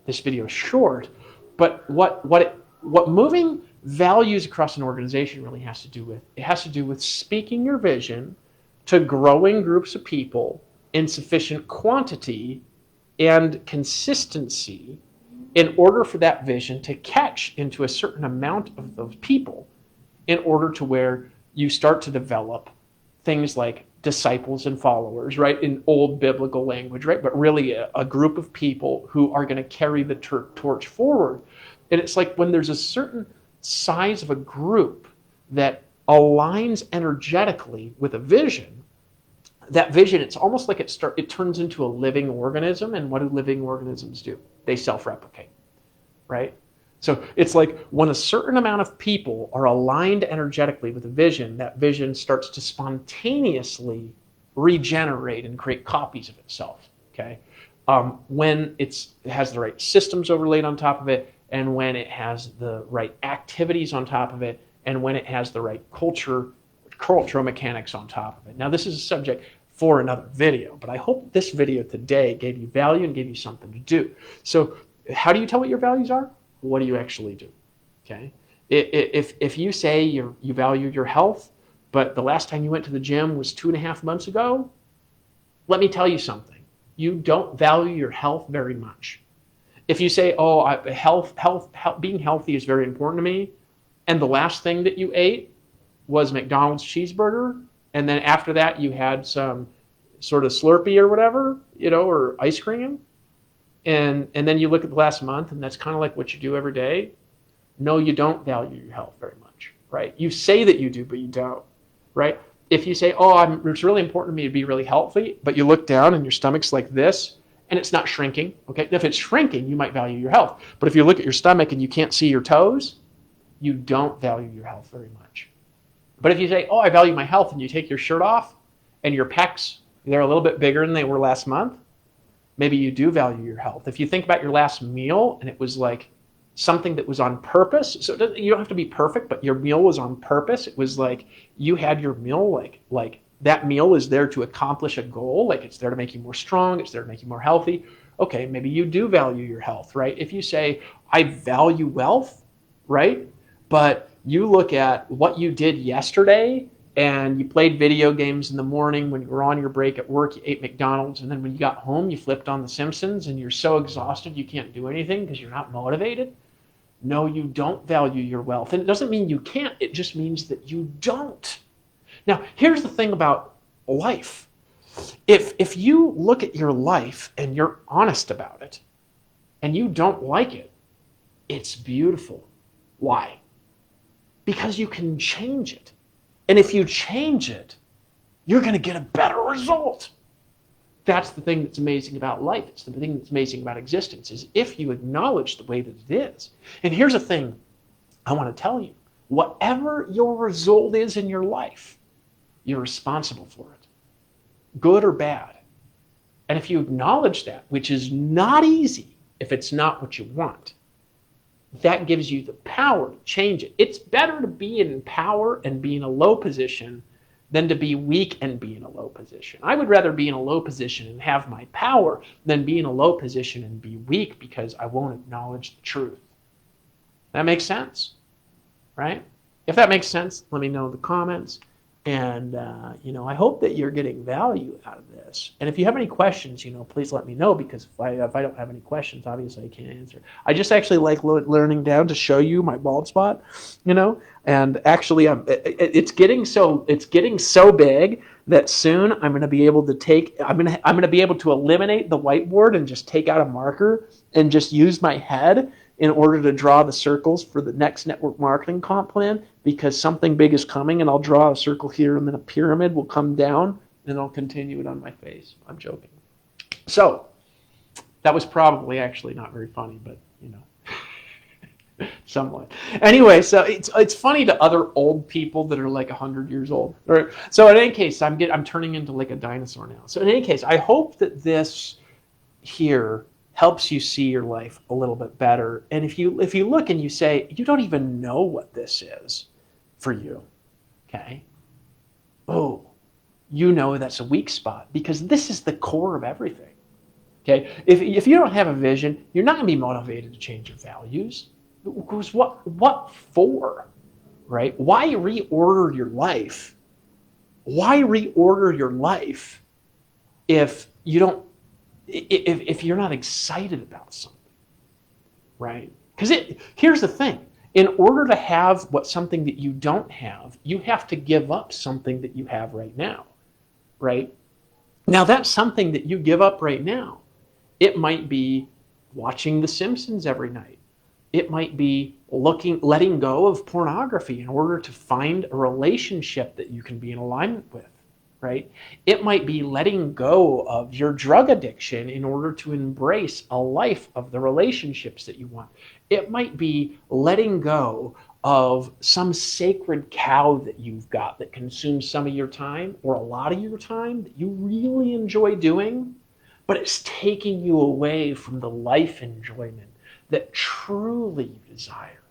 this video is short, but what moving values across an organization really has to do with, it has to do with speaking your vision to growing groups of people in sufficient quantity and consistency in order for that vision to catch into a certain amount of those people in order to where you start to develop things like disciples and followers, right? In old biblical language, right? But really a group of people who are going to carry the torch forward. And it's like when there's a certain size of a group that aligns energetically with a vision, that vision, it's almost like it turns into a living organism. And what do living organisms do? They self-replicate, right? So it's like when a certain amount of people are aligned energetically with a vision, that vision starts to spontaneously regenerate and create copies of itself, okay? When it has the right systems overlaid on top of it, and when it has the right activities on top of it, and when it has the right cultural mechanics on top of it. Now, this is a subject for another video, but I hope this video today gave you value and gave you something to do. So how do you tell what your values are? What do you actually do? Okay. If you say you value your health, but the last time you went to the gym was 2.5 months ago, let me tell you something. You don't value your health very much. If you say, being healthy is very important to me, and the last thing that you ate was McDonald's cheeseburger, and then after that you had some sort of Slurpee or whatever, or ice cream, and then you look at the last month, and that's kind of like what you do every day. No, you don't value your health very much, right? You say that you do, but you don't, right? If you say, it's really important to me to be really healthy, but you look down and your stomach's like this, and it's not shrinking, okay? If it's shrinking, you might value your health. But if you look at your stomach and you can't see your toes, you don't value your health very much. But if you say, I value my health, and you take your shirt off and your pecs, they're a little bit bigger than they were last month, maybe you do value your health. If you think about your last meal and it was like something that was on purpose, so you don't have to be perfect, but your meal was on purpose. It was like you had your meal like that meal is there to accomplish a goal, like it's there to make you more strong, it's there to make you more healthy. Okay, maybe you do value your health, right? If you say, I value wealth, right? But you look at what you did yesterday and you played video games in the morning when you were on your break at work, you ate McDonald's, and then when you got home, you flipped on The Simpsons and you're so exhausted you can't do anything because you're not motivated. No, you don't value your wealth. And it doesn't mean you can't, it just means that you don't. Now, here's the thing about life. If you look at your life and you're honest about it and you don't like it, it's beautiful. Why? Because you can change it. And if you change it, you're going to get a better result. That's the thing that's amazing about life. It's the thing that's amazing about existence, is if you acknowledge the way that it is. And here's the thing I want to tell you. Whatever your result is in your life, you're responsible for it, good or bad. And if you acknowledge that, which is not easy if it's not what you want, that gives you the power to change it. It's better to be in power and be in a low position than to be weak and be in a low position. I would rather be in a low position and have my power than be in a low position and be weak because I won't acknowledge the truth. That makes sense, right? If that makes sense, let me know in the comments. And, I hope that you're getting value out of this. And if you have any questions, please let me know, because if I don't have any questions, obviously I can't answer. I just actually like learning down to show you my bald spot, and actually it's getting so big that soon I'm going to be able to I'm going to be able to eliminate the whiteboard and just take out a marker and just use my head in order to draw the circles for the next network marketing comp plan, because something big is coming, and I'll draw a circle here and then a pyramid will come down and I'll continue it on my face. I'm joking. So that was probably actually not very funny, but somewhat. Anyway, so it's funny to other old people that are like 100 years old. Right? So in any case, I'm turning into like a dinosaur now. So in any case, I hope that this here helps you see your life a little bit better. And if you look and you say, you don't even know what this is for you, okay? That's a weak spot, because this is the core of everything, okay? If you don't have a vision, you're not going to be motivated to change your values. Because what for, right? Why reorder your life? Why reorder your life if you're not excited about something, right? Because here's the thing. In order to have something that you don't have, you have to give up something that you have right now, right? Now, that's something that you give up right now. It might be watching The Simpsons every night. It might be letting go of pornography in order to find a relationship that you can be in alignment with, right? It might be letting go of your drug addiction in order to embrace a life of the relationships that you want. It might be letting go of some sacred cow that you've got that consumes some of your time or a lot of your time that you really enjoy doing, but it's taking you away from the life enjoyment that truly you desire,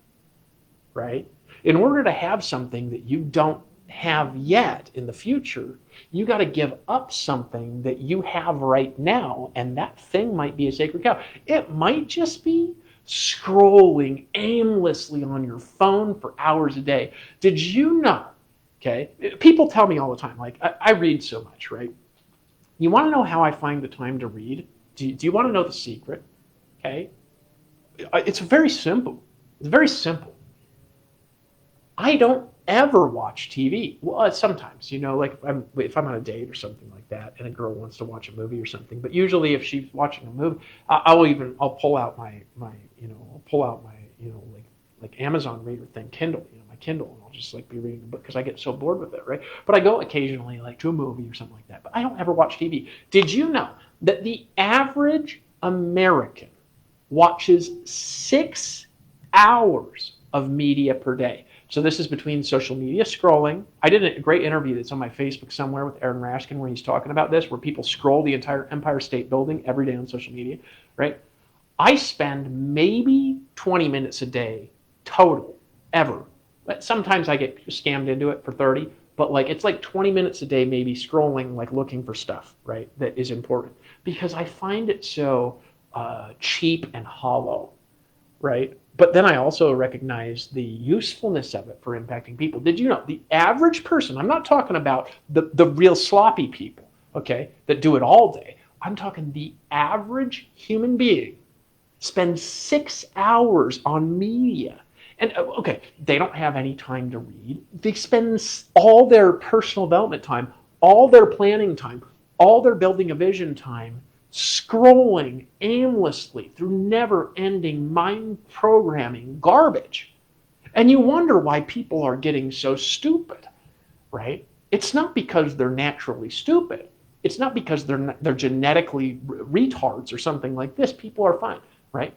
right? In order to have something that you don't have yet in the future, you got to give up something that you have right now, and that thing might be a sacred cow. It might just be scrolling aimlessly on your phone for hours a day. Did you know? Okay, people tell me all the time, like, I read so much, right? You want to know how I find the time to read? Do you want to know the secret? Okay, it's very simple. It's very simple. I don't ever watch TV. Well, sometimes, like if I'm on a date or something like that, and a girl wants to watch a movie or something. But usually, if she's watching a movie, I'll pull out like Amazon reader thing, Kindle, my Kindle, and I'll just like be reading the book because I get so bored with it, right? But I go occasionally like to a movie or something like that. But I don't ever watch TV. Did you know that the average American watches 6 hours of media per day? So this is between social media scrolling. I did a great interview that's on my Facebook somewhere with Aaron Raskin where he's talking about this, where people scroll the entire Empire State Building every day on social media, right? I spend maybe 20 minutes a day total, ever. But sometimes I get scammed into it for 30, but like it's like 20 minutes a day maybe scrolling, like looking for stuff, right, that is important. Because I find it so cheap and hollow, right? But then I also recognize the usefulness of it for impacting people. Did you know the average person, I'm not talking about the real sloppy people, okay, that do it all day. I'm talking the average human being spends 6 hours on media. And okay, they don't have any time to read. They spend all their personal development time, all their planning time, all their building a vision time scrolling aimlessly through never-ending mind programming garbage. And you wonder why people are getting so stupid, right? It's not because they're naturally stupid. It's not because they're genetically retards or something like this. People are fine, right?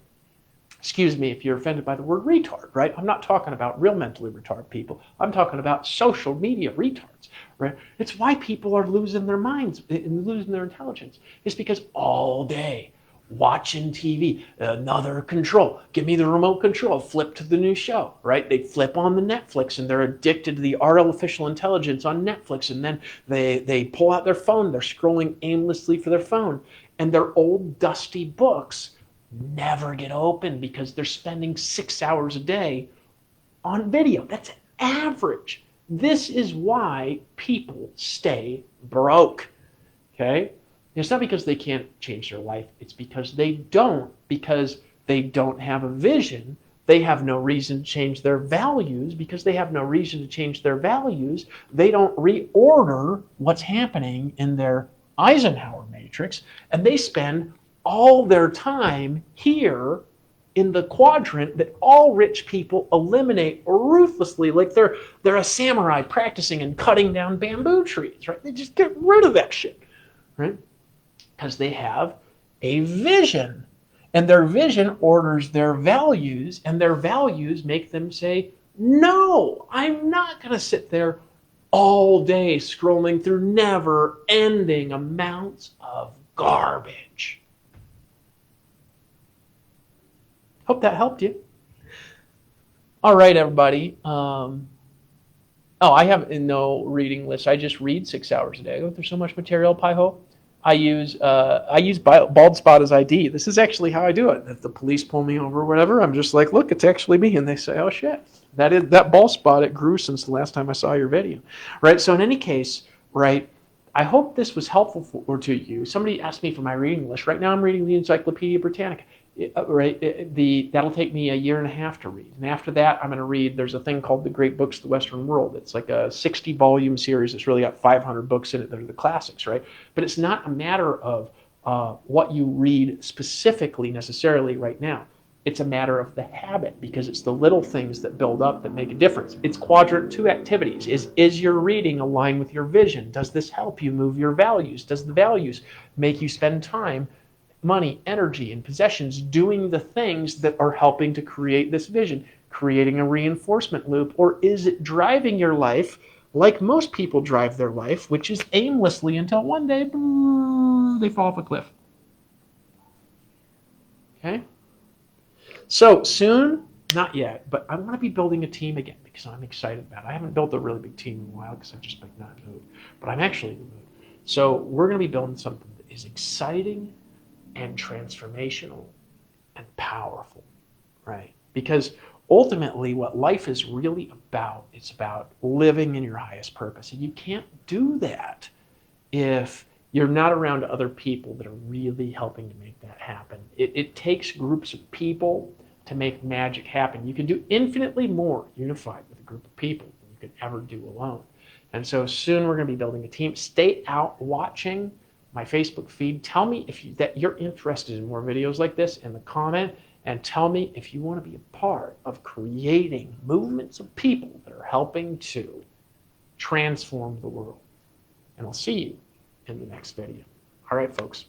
Excuse me if you're offended by the word retard, right? I'm not talking about real mentally retarded people. I'm talking about social media retards, right? It's why people are losing their minds and losing their intelligence. It's because all day watching TV, another control. Give me the remote control, flip to the new show, right? They flip on the Netflix and they're addicted to the artificial intelligence on Netflix, and then they pull out their phone, they're scrolling aimlessly for their phone, and their old dusty books never get open because they're spending 6 hours a day on video. That's average. This is why people stay broke, okay? It's not because they can't change their life. It's because they don't have a vision. They have no reason to change their values. Because they have no reason to change their values, they don't reorder what's happening in their Eisenhower matrix, and they spend all their time here in the quadrant that all rich people eliminate ruthlessly, like they're a samurai practicing and cutting down bamboo trees, right? They just get rid of that shit, right? Because they have a vision, and their vision orders their values, and their values make them say, no, I'm not going to sit there all day scrolling through never-ending amounts of garbage. Hope that helped you. All right, everybody. I have no reading list. I just read 6 hours a day. I go through so much material, Pi-ho. I use Bald Spot as ID. This is actually how I do it. If the police pull me over or whatever, I'm just like, look, it's actually me. And they say, oh, shit. That bald spot, it grew since the last time I saw your video. Right? So in any case, right, I hope this was helpful to you. Somebody asked me for my reading list. Right now I'm reading the Encyclopedia Britannica. That'll take me a year and a half to read. And after that, I'm going to read, there's a thing called The Great Books of the Western World. It's like a 60-volume series. It's really got 500 books in it that are the classics, right? But it's not a matter of what you read specifically necessarily right now. It's a matter of the habit, because it's the little things that build up that make a difference. It's quadrant 2 activities. Is your reading aligned with your vision? Does this help you move your values? Does the values make you spend time, money, energy, and possessions doing the things that are helping to create this vision? creating a reinforcement loop, or is it driving your life like most people drive their life, which is aimlessly until one day they fall off a cliff? Okay? So soon, not yet, but I want to be building a team again because I'm excited about it. I haven't built a really big team in a while because I've just been not in the mood, but I'm actually in the mood. So we're going to be building something that is exciting and transformational and powerful, right? Because ultimately what life is really about, it's about living in your highest purpose. And you can't do that if you're not around other people that are really helping to make that happen. It takes groups of people to make magic happen. You can do infinitely more unified with a group of people than you could ever do alone. And so soon we're going to be building a team. Stay out watching my Facebook feed. Tell me that you're interested in more videos like this in the comment, and tell me if you want to be a part of creating movements of people that are helping to transform the world. And I'll see you in the next video. All right, folks.